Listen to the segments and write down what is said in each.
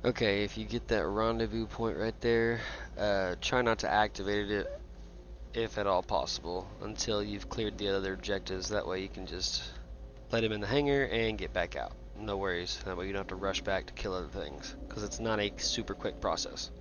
Okay, if you get that rendezvous point right there, try not to activate it if at all possible until you've cleared the other objectives. That way you can just let him in the hangar and get back out. No worries. That way you don't have to rush back to kill other things because it's not a super quick process.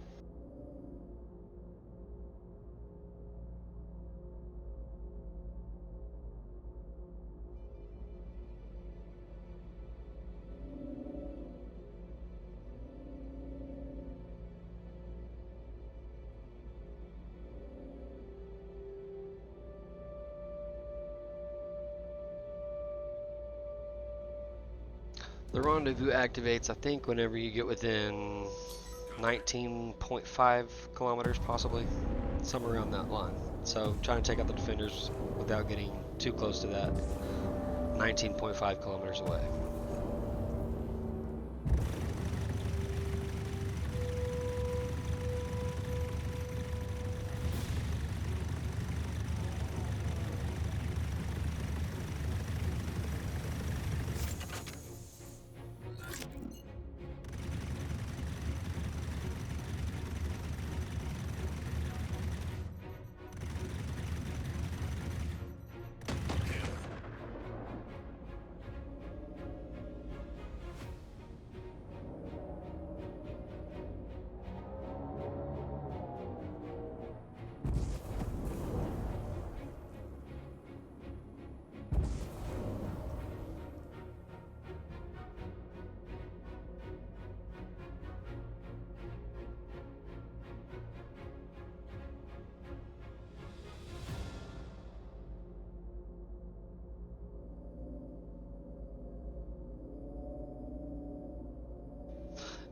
The rendezvous activates, I think, whenever you get within 19.5 kilometers, possibly. Somewhere around that line. So try and take out the defenders without getting too close to that. 19.5 kilometers away.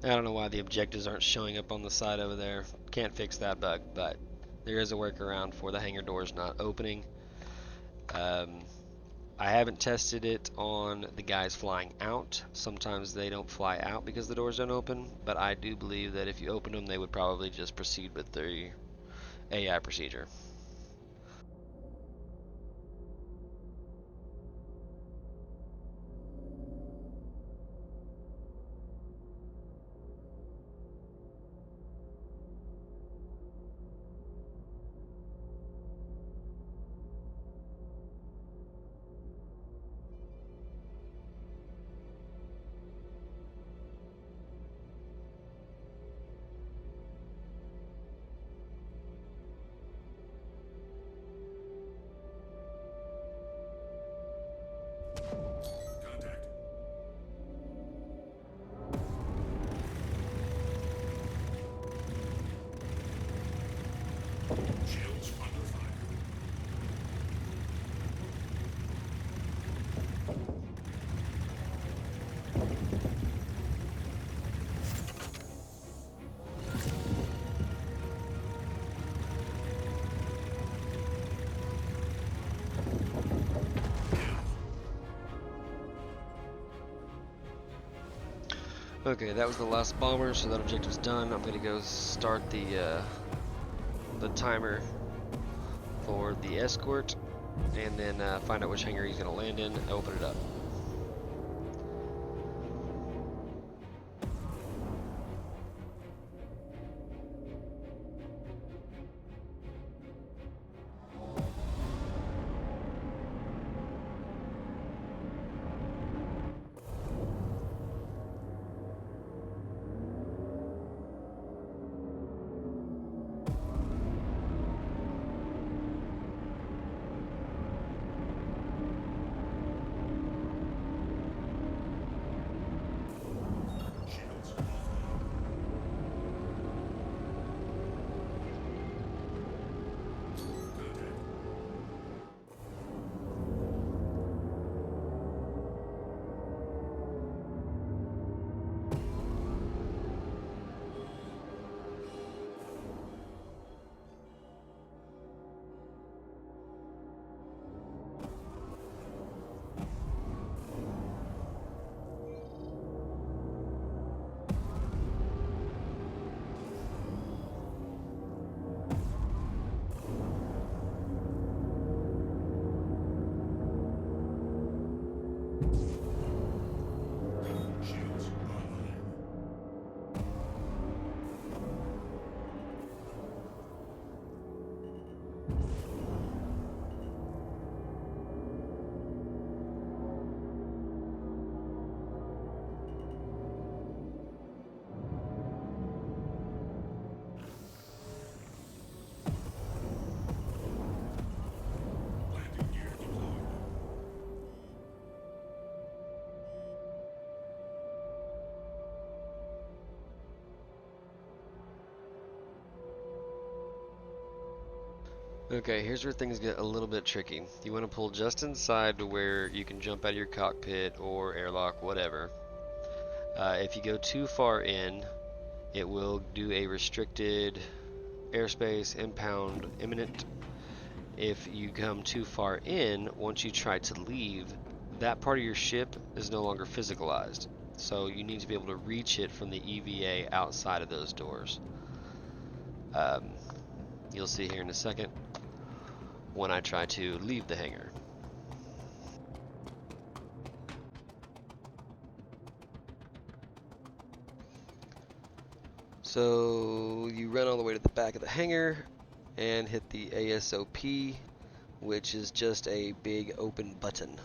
I don't know why the objectives aren't showing up on the side over there. Can't fix that bug, but there is a workaround for the hangar doors not opening. Um, I haven't tested it on the guys flying out. Sometimes they don't fly out because the doors don't open, but I do believe that if you open them, they would probably just proceed with the AI procedure. Okay, that was the last bomber, so that objective's done. I'm gonna go start the timer for the escort, and then find out which hangar he's gonna land in. Open it up. Okay, here's where things get a little bit tricky. You want to pull just inside to where you can jump out of your cockpit or airlock, whatever. If you go too far in, it will do a restricted airspace, impound, imminent. If you come too far in, once you try to leave, that part of your ship is no longer physicalized. So you need to be able to reach it from the EVA outside of those doors. Um, you'll see here in a second when I try to leave the hangar. So you run all the way to the back of the hangar and hit the ASOP, which is just a big open button.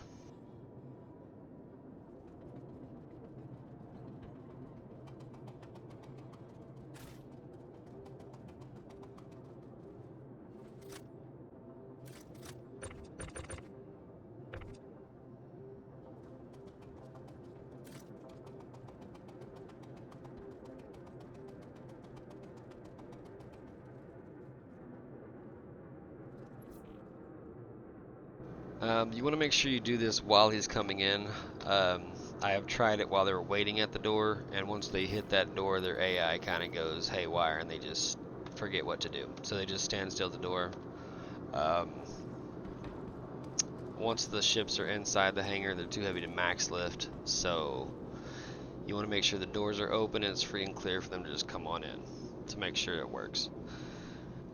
You want to make sure you do this while he's coming in. Um, I have tried it while they were waiting at the door, and once they hit that door, their AI kind of goes haywire and they just forget what to do. So they just stand still at the door. Um, once the ships are inside the hangar, they're too heavy to max lift, so you want to make sure the doors are open and it's free and clear for them to just come on in to make sure it works.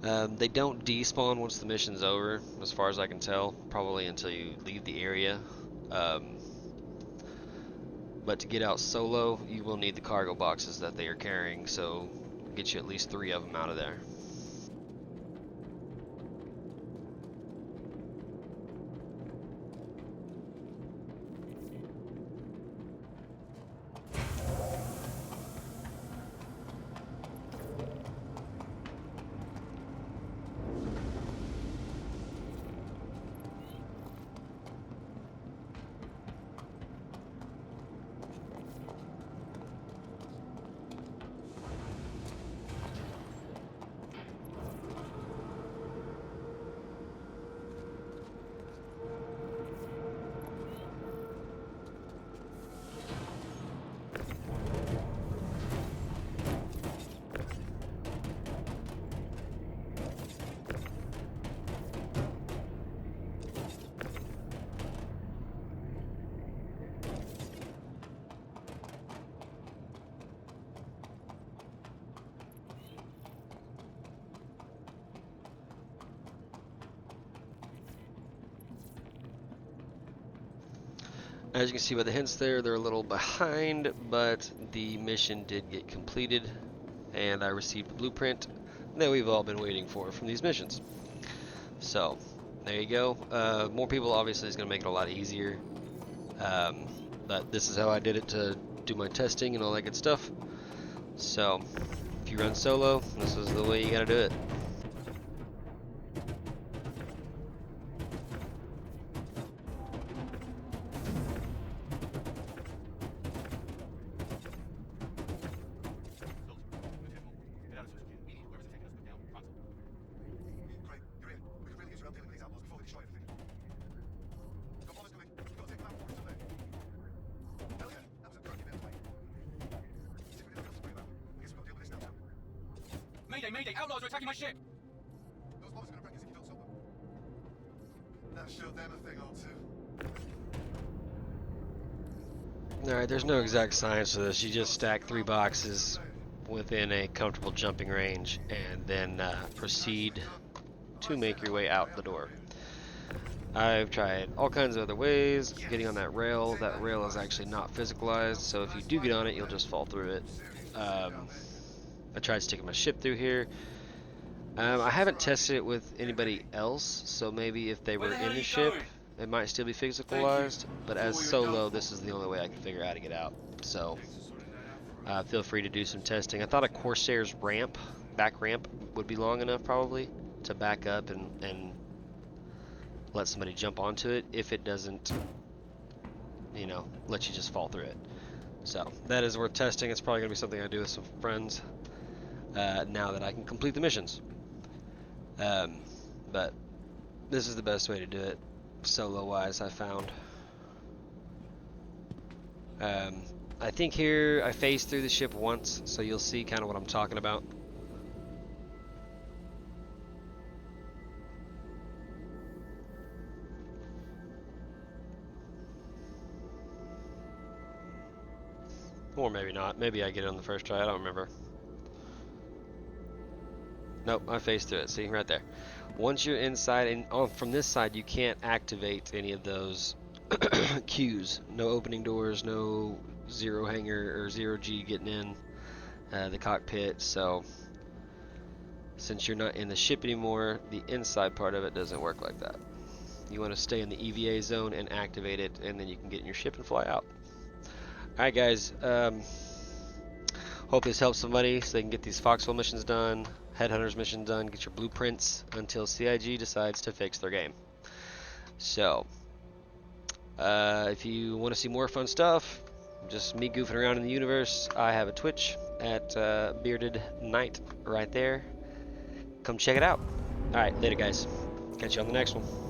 They don't despawn once the mission's over, as far as I can tell, probably until you leave the area. Um, but to get out solo, you will need the cargo boxes that they are carrying, so get you at least 3 of them out of there. As you can see by the hints there, they're a little behind, but the mission did get completed, and I received the blueprint that we've all been waiting for from these missions. So, there you go. More people obviously is going to make it a lot easier, um, but this is how I did it to do my testing and all that good stuff. So, if you run solo, this is the way you got to do it. Mayday, mayday! Outlaws are attacking my ship! Those bombers are gonna break us if you don't stop them. That showed them a thing or two. Alright, there's no exact science to this. You just stack 3 boxes within a comfortable jumping range and then proceed to make your way out the door. I've tried all kinds of other ways getting on that rail. That rail is actually not physicalized, so if you do get on it, you'll just fall through it. I tried sticking my ship through here. I haven't tested it with anybody else, so maybe if they were in the ship, it might still be physicalized, but as solo, this is the only way I can figure out how to get out. So, feel free to do some testing. I thought a Corsair's ramp, back ramp, would be long enough probably to back up and let somebody jump onto it if it doesn't, let you just fall through it. So, that is worth testing. It's probably going to be something I do with some friends now that I can complete the missions. but this is the best way to do it, solo-wise, I found. Um, I think here I phased through the ship once, so you'll see kind of what I'm talking about. Or maybe not. Maybe I get it on the first try. I don't remember. Nope, I phased through it. See, right there. Once you're inside, and from this side, you can't activate any of those queues. No opening doors, no zero hangar or zero G getting in the cockpit. So since you're not in the ship anymore, the inside part of it doesn't work like that. You want to stay in the EVA zone and activate it, and then you can get in your ship and fly out. Alright guys, hope this helps somebody so they can get these Foxville missions done, Headhunters missions done, get your blueprints until CIG decides to fix their game. So, if you want to see more fun stuff, just me goofing around in the universe, I have a Twitch at Bearded Knight right there. Come check it out. Alright, later guys. Catch you on the next one.